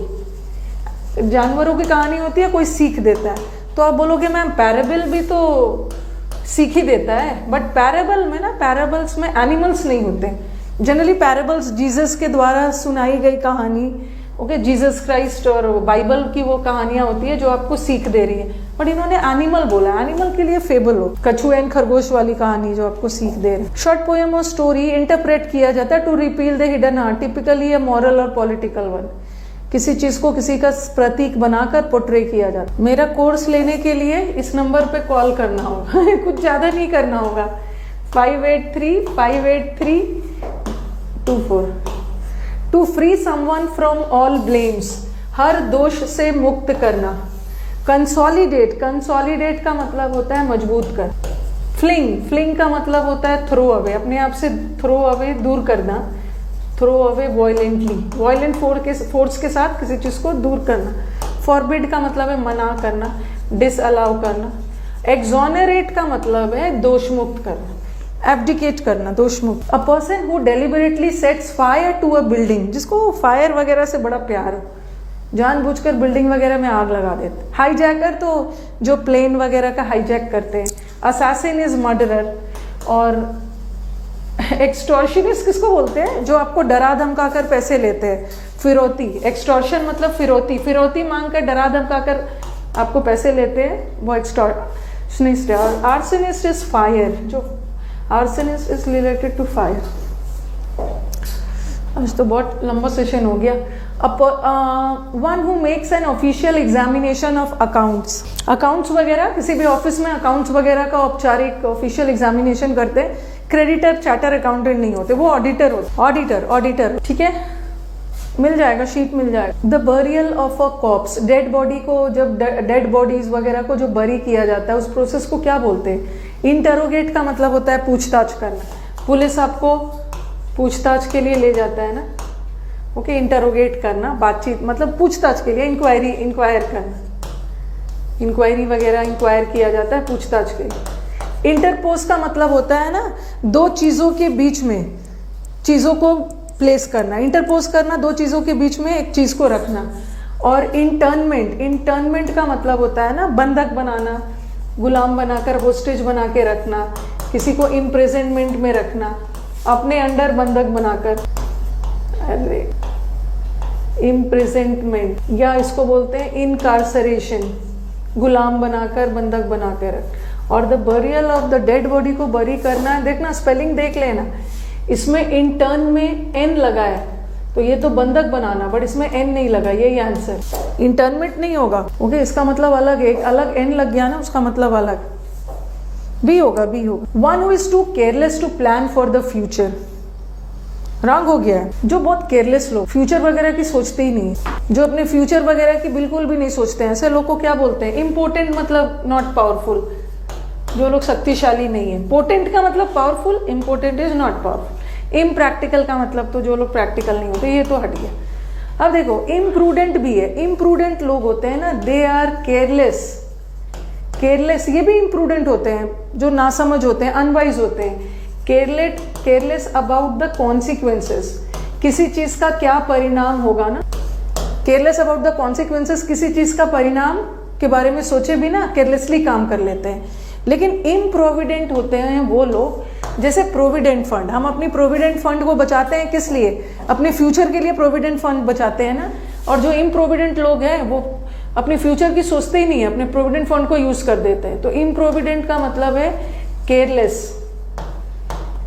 जानवरों की कहानी होती है, कोई सीख देता है। तो आप बोलोगे मैम पैराबल भी तो सीख ही देता है, बट पैराबल में ना, पैराबल्स में एनिमल्स नहीं होते। जनरली पैराबल्स जीसस के द्वारा सुनाई गई कहानी, ओके, जीसस क्राइस्ट और बाइबल की वो कहानियां होती है जो आपको सीख दे रही है, बट इन्होंने एनिमल बोला, एनिमल के लिए फेबल हो, कछुए एंड खरगोश वाली कहानी जो आपको सीख दे रही है। शॉर्ट पोएम और स्टोरी इंटरप्रेट किया जाता है to repeal the hidden heart, typically a moral और पॉलिटिकल वन। किसी चीज को किसी का प्रतीक बनाकर पोर्ट्रे किया जाता है। मेरा कोर्स लेने के लिए इस नंबर पे कॉल करना होगा कुछ ज्यादा नहीं करना होगा। 583-583-24। To free someone from all blames, हर दोष से मुक्त करना। कंसोलिडेट, कंसोलिडेट का मतलब होता है मजबूत कर। फ्लिंग का मतलब होता है थ्रो अवे, अपने आप से थ्रो अवे, दूर करना। Throw away violently, violent force के साथ किसी चीज को दूर करना। फॉरबिड का मतलब है मना करना, डिसअलाउ करना। एक्सोनरेट का मतलब है दोष मुक्त करना, एब्डिकेट करना, दोष मुक्त। A person who deliberately sets fire to a building, जिसको फायर वगैरह से बड़ा प्यार हो, जानबूझकर बिल्डिंग वगैरह में आग लगा देते। हाईजैकर तो जो प्लेन वगैरह का हाईजैक करते हैं। Assassin is murderer. और एक्सटॉर्शनिस्ट किसको बोलते हैं, जो आपको डरा धमका कर पैसे लेते हैं। फिरौती, एक्सटॉर्शन मतलब फिरौती, फिरौती मांग कर डरा धमका कर आपको पैसे लेते हैं, वो एक्सटॉर्शनिस्ट है। और आर्सनिस्ट इज फायर, जो arsonist is related to fire. आज तो बहुत लंबा सेशन हो गया। One who makes an official examination of accounts, accounts वगैरह किसी भी ऑफिस में अकाउंट्स वगैरह का औपचारिक ऑफिशियल एग्जामिनेशन करते हैं। क्रेडिटर चार्टर अकाउंटेंट नहीं होते, वो ऑडिटर होते, ऑडिटर, ठीक है, मिल जाएगा, शीट मिल जाएगा। The burial of a cops, dead body को, जब डेड बॉडीज वगैरह को जो बरी किया जाता है उस प्रोसेस को क्या बोलते हैं। इंटरोगेट का मतलब होता है पूछताछ करना, पुलिस आपको पूछताछ के लिए ले जाता है ना, ओके। इंटरोगेट करना, बातचीत मतलब पूछताछ के लिए, इंक्वायर करना, इंक्वायरी वगैरह इंक्वायर किया जाता है पूछताछ के लिए। इंटरपोज का मतलब होता है ना दो चीजों के बीच में चीजों को प्लेस करना, इंटरपोज करना, दो चीजों के बीच में एक चीज को रखना। और इंटर्नमेंट, इंटर्नमेंट का मतलब होता है ना बंधक बनाना, गुलाम बनाकर होस्टेज बना के रखना, किसी को इम्प्रिजनमेंट में रखना, अपने अंडर बंधक बनाकर, अरे इम्प्रिजनमेंट, या इसको बोलते हैं इनकार्सरेशन, गुलाम बनाकर बंधक बना के रख। और the burial of the dead body को बरी करना है, देखना स्पेलिंग देख लेना, इसमें इंटर्न में एन लगा है तो ये तो बंधक बनाना, बट इसमें एन नहीं लगा, यही आंसर। इंटरमिट नहीं होगा, ओके, इसका मतलब अलग है, एक अलग एन लग गया ना, उसका मतलब अलग। बी होगा, बी होगा। One who is too careless to plan for the future, wrong हो गया है। जो बहुत केयरलेस लोग, फ्यूचर वगैरह की सोचते ही नहीं, जो अपने फ्यूचर वगैरह की बिल्कुल भी नहीं सोचते हैं, ऐसे लोग को क्या बोलते हैं? इम्पोर्टेंट मतलब नॉट पावरफुल, जो लोग शक्तिशाली नहीं है। पोटेंट का मतलब powerful, important is not powerful. Impractical का मतलब तो जो लोग प्रैक्टिकल नहीं होते, ये तो हट गया। अब देखो, इम्प्रूडेंट भी है। इम्प्रूडेंट लोग होते हैं ना, दे आर केयरलेस। केयरलेस ये भी इम्प्रूडेंट होते हैं, जो नासमझ होते हैं, अनवाइज होते हैं। केयरलेस अबाउट द कॉन्सिक्वेंसेस, किसी चीज का क्या परिणाम होगा ना। केयरलेस अबाउट द कॉन्सिक्वेंसेस, किसी चीज का परिणाम के बारे में सोचे भी ना केयरलेसली काम कर लेते हैं। लेकिन इम्प्रोविडेंट होते हैं वो लोग, जैसे प्रोविडेंट फंड, हम अपनी प्रोविडेंट फंड को बचाते हैं किस लिए? अपने फ्यूचर के लिए प्रोविडेंट फंड बचाते हैं ना। और जो इम्प्रोविडेंट लोग हैं वो अपने फ्यूचर की सोचते ही नहीं है, अपने प्रोविडेंट फंड को यूज कर देते हैं। तो इम्प्रोविडेंट का मतलब है केयरलेस,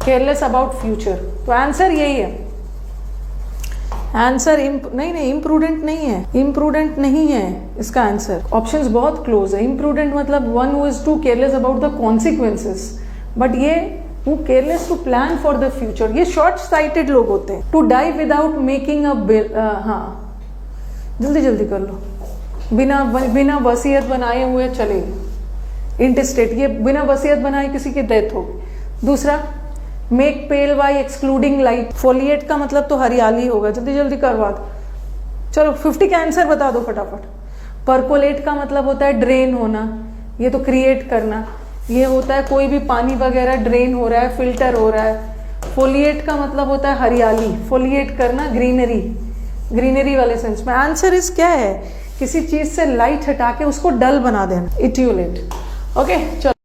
केयरलेस अबाउट फ्यूचर। तो आंसर यही है। आंसर नहीं, इम्प्रूडेंट नहीं है, इम्प्रूडेंट नहीं है इसका आंसर। ऑप्शंस बहुत क्लोज है। इम्प्रूडेंट मतलब one who is too careless about the consequences, but ये who careless to plan for the future, ये शॉर्ट साइटेड लोग होते हैं। To die without making a bill, हाँ जल्दी जल्दी कर लो, बिना वसीयत बनाए हुए चले। इंटेस्टेट, ये बिना वसीयत बनाए किसी की डेथ हो। दूसरा, make pale by excluding light. Foliate का मतलब तो हरियाली होगा, जल्दी जल्दी करवा दो। चलो 50 का आंसर बता दो फटाफट। परकोलेट का मतलब होता है ड्रेन होना, ये तो क्रिएट करना। ये होता है कोई भी पानी वगैरह ड्रेन हो रहा है, फिल्टर हो रहा है। फोलिएट का मतलब होता है हरियाली, फोलिएट करना, ग्रीनरी, ग्रीनरी वाले सेंस में। आंसर इस क्या है? किसी चीज से लाइट हटा के उसको डल बना देना, इट्यूलेट। ओके चलो।